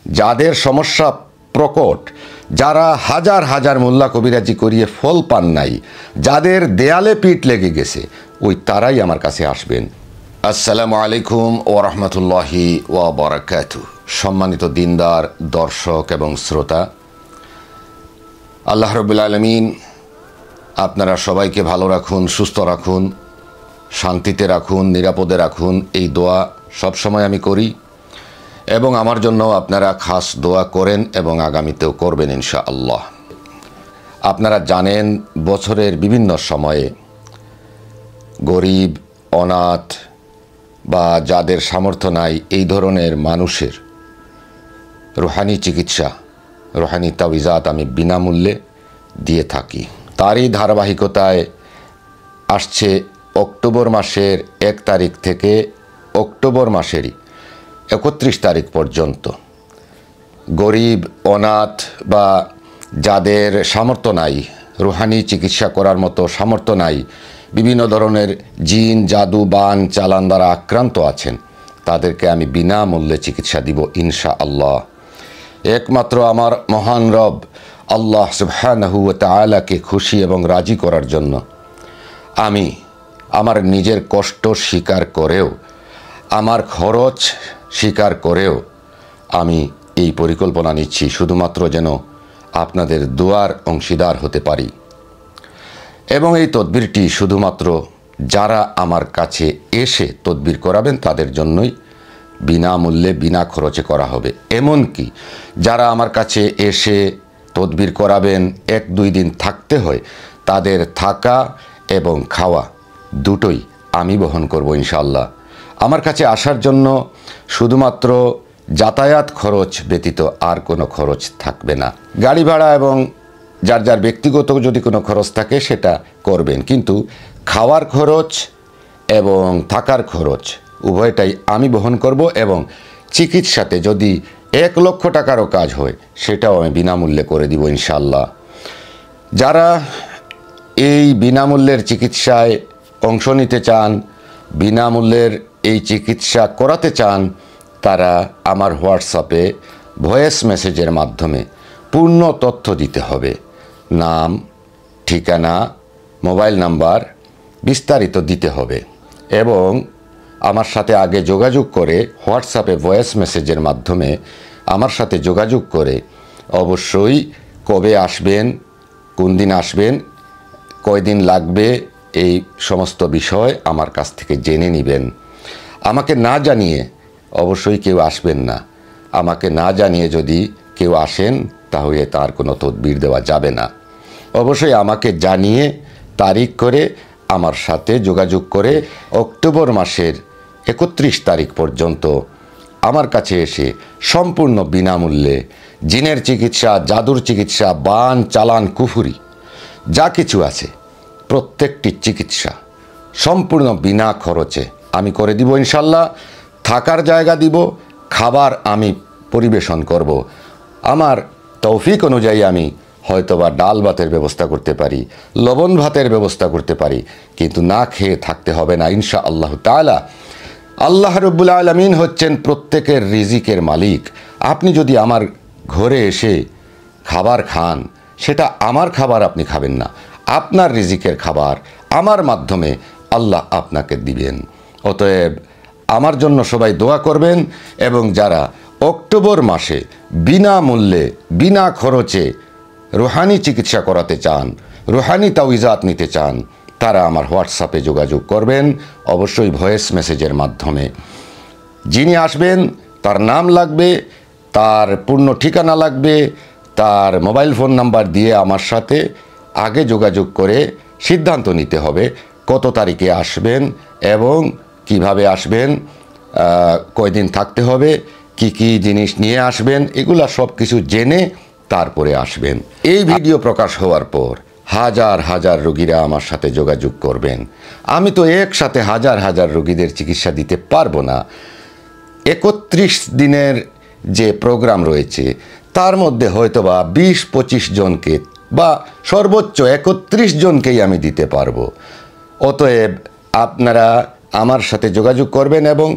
যাদের সমস্যা প্রকট, যারা হাজার হাজার মোল্লা কবিরাজি করিয়ে ফল পান নাই, যাদের দেয়ালে পিঠ লেগে গেছে, ওই তারাই আমার কাছে আসবেন। আসসালামু আলাইকুম ওয়া রাহমাতুল্লাহি ওয়া বারাকাতুহু। সম্মানিত দিনদার দর্শক এবং শ্রোতা, আল্লাহ রাব্বুল আলামিন আপনারা সবাইকে ভালো রাখুন, সুস্থ রাখুন, শান্তিতে রাখুন, নিরাপদে রাখুন, এই দোয়া সবসময় আমি করি এবং আমার জন্য আপনারা খাস দোয়া করেন এবং আগামীতেও করবেন ইনশাআল্লাহ। আপনারা জানেন বছরের বিভিন্ন সময়ে গরিব, অনাথ বা যাদের সামর্থ্য নাই এই ধরনের মানুষের রুহানি চিকিৎসা, রুহানি তাওয়িজাত আমি বিনামূল্যে দিয়ে থাকি। তারই ধারাবাহিকতায় আসছে অক্টোবর মাসের 1 তারিখ থেকে অক্টোবর মাসেরই 31 তারিখ পর্যন্ত গরিব, অনাথ বা যাদের সামর্থ্য নাই, রুহানি চিকিৎসা করার মতো সামর্থ্য নাই, বিভিন্ন ধরনের জিন, জাদু, বান, চালান দ্বারা আক্রান্ত আছেন, তাদেরকে আমি বিনামূল্যে চিকিৎসা দিব ইনশাআল্লাহ। একমাত্র আমার মহান রব আল্লাহ সুবহানাহু ওয়া তাআলাকে খুশি এবং রাজি করার জন্য আমি আমার নিজের কষ্ট স্বীকার করেও, আমার খরচ স্বীকার করেও আমি এই পরিকল্পনা নিচ্ছি শুধুমাত্র যেন আপনাদের দোয়ার অংশীদার হতে পারি। এবং এই তদবিরটি শুধুমাত্র যারা আমার কাছে এসে তদবির করাবেন তাদের জন্যই বিনামূল্যে, বিনা খরচে করা হবে। এমনকি যারা আমার কাছে এসে তদবির করাবেন, 1-2 দিন থাকতে হয়, তাদের থাকা এবং খাওয়া দুটোই আমি বহন করব ইনশাআল্লাহ। আমার কাছে আসার জন্য শুধুমাত্র যাতায়াত খরচ ব্যতীত আর কোনো খরচ থাকবে না। গাড়ি ভাড়া এবং যার যার ব্যক্তিগত যদি কোনো খরচ থাকে সেটা করবেন, কিন্তু খাওয়ার খরচ এবং থাকার খরচ উভয়টাই আমি বহন করব। এবং চিকিৎসাতে যদি 1 লক্ষ টাকারও কাজ হয় সেটাও আমি বিনামূল্যে করে দিব ইনশাআল্লাহ। যারা এই বিনামূল্যের চিকিৎসায় অংশ নিতে চান, বিনামূল্যের এই চিকিৎসা করাতে চান, তারা আমার হোয়াটসঅ্যাপে ভয়েস মেসেজের মাধ্যমে পূর্ণ তথ্য দিতে হবে। নাম, ঠিকানা, মোবাইল নাম্বার বিস্তারিত দিতে হবে এবং আমার সাথে আগে যোগাযোগ করে হোয়াটসঅ্যাপে ভয়েস মেসেজের মাধ্যমে আমার সাথে যোগাযোগ করে অবশ্যই কবে আসবেন, কোন দিন আসবেন, কয়দিন লাগবে, এই সমস্ত বিষয় আমার কাছ থেকে জেনে নেবেন। আমাকে না জানিয়ে অবশ্যই কেউ আসবেন না। আমাকে না জানিয়ে যদি কেউ আসেন তাহলে তার কোনো তদবির দেওয়া যাবে না। অবশ্যই আমাকে জানিয়ে তারিখ করে আমার সাথে যোগাযোগ করে অক্টোবর মাসের 31 তারিখ পর্যন্ত আমার কাছে এসে সম্পূর্ণ বিনামূল্যে জিনের চিকিৎসা, জাদুর চিকিৎসা, বান, চালান, কুফুরি যা কিছু আছে প্রত্যেকটি চিকিৎসা সম্পূর্ণ বিনা খরচে আমি করে দিব ইনশাআল্লাহ। থাকার জায়গা দিব, খাবার আমি পরিবেশন করব। আমার তৌফিক অনুযায়ী আমি হয়তোবা ডাল ভাতের ব্যবস্থা করতে পারি, লবণ ভাতের ব্যবস্থা করতে পারি, কিন্তু না খেয়ে থাকতে হবে না ইনশাআল্লাহ তাআলা। আল্লাহ রাব্বুল আলামিন হচ্ছেন প্রত্যেকের রিজিকের মালিক। আপনি যদি আমার ঘরে এসে খাবার খান, সেটা আমার খাবার আপনি খাবেন না, আপনার রিজিকের খাবার আমার মাধ্যমে আল্লাহ আপনাকে দিবেন। অতএব আমার জন্য সবাই দোয়া করবেন এবং যারা অক্টোবর মাসে বিনামূল্যে, বিনা খরচে রুহানি চিকিৎসা করাতে চান, রুহানি তাওয়িজাত নিতে চান, তারা আমার হোয়াটসঅ্যাপে যোগাযোগ করবেন, অবশ্যই ভয়েস মেসেজের মাধ্যমে। যিনি আসবেন তার নাম লাগবে, তার পূর্ণ ঠিকানা লাগবে, তার মোবাইল ফোন নাম্বার দিয়ে আমার সাথে আগে যোগাযোগ করে সিদ্ধান্ত নিতে হবে কত তারিখে আসবেন এবং কিভাবে আসবেন, কয়দিন থাকতে হবে, কি কি জিনিস নিয়ে আসবেন, এগুলা সব কিছু জেনে তারপরে আসবেন। এই ভিডিও প্রকাশ হওয়ার পর হাজার হাজার রোগীরা আমার সাথে যোগাযোগ করবেন। আমি তো একসাথে হাজার হাজার রোগীদের চিকিৎসা দিতে পারবো না। 31 দিনের যে প্রোগ্রাম রয়েছে তার মধ্যে হয়তোবা 20-25 জনকে বা সর্বোচ্চ 31 জনকেই আমি দিতে পারবো। অতএব আপনারা আমার সাথে যোগাযোগ করবেন এবং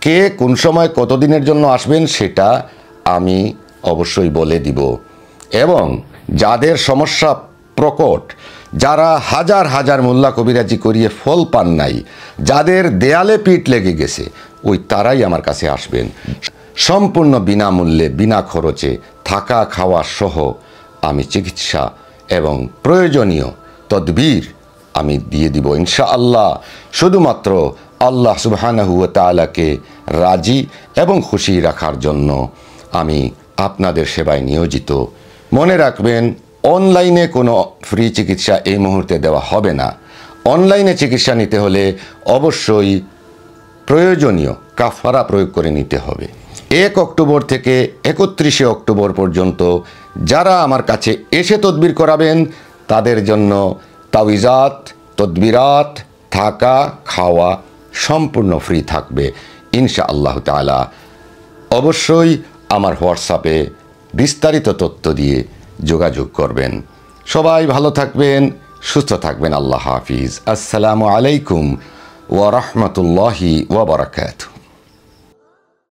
কে কোন সময় কতদিনের জন্য আসবেন সেটা আমি অবশ্যই বলে দিব। এবং যাদের সমস্যা প্রকট, যারা হাজার হাজার মোল্লা কবিরাজি করিয়ে ফল পান নাই, যাদের দেয়ালে পিঠ লেগে গেছে, ওই তারাই আমার কাছে আসবেন। সম্পূর্ণ বিনামূল্যে, বিনা খরচে থাকা খাওয়া সহ আমি চিকিৎসা এবং প্রয়োজনীয় তদবির আমি দিয়ে দিব ইনশাআল্লাহ। শুধুমাত্র আল্লাহ সুবহানাহু ওয়া তাআলাকে রাজি এবং খুশি রাখার জন্য আমি আপনাদের সেবায় নিয়োজিত। মনে রাখবেন, অনলাইনে কোনো ফ্রি চিকিৎসা এই মুহূর্তে দেওয়া হবে না। অনলাইনে চিকিৎসা নিতে হলে অবশ্যই প্রয়োজনীয় কাফারা প্রয়োগ করে নিতে হবে। 1 অক্টোবর থেকে 31শে অক্টোবর পর্যন্ত যারা আমার কাছে এসে তদবির করাবেন, তাদের জন্য তাওয়িজাত, তদবিরাত, থাকা খাওয়া সম্পূর্ণ ফ্রি থাকবে ইনশাআল্লাহ তাআলা। অবশ্যই আমার হোয়াটসঅ্যাপে বিস্তারিত তথ্য দিয়ে যোগাযোগ করবেন। সবাই ভালো থাকবেন, সুস্থ থাকবেন। আল্লাহ হাফিজ। আসসালামু আলাইকুম ওয়া রাহমাতুল্লাহি ওয়া বারাকাতুহু।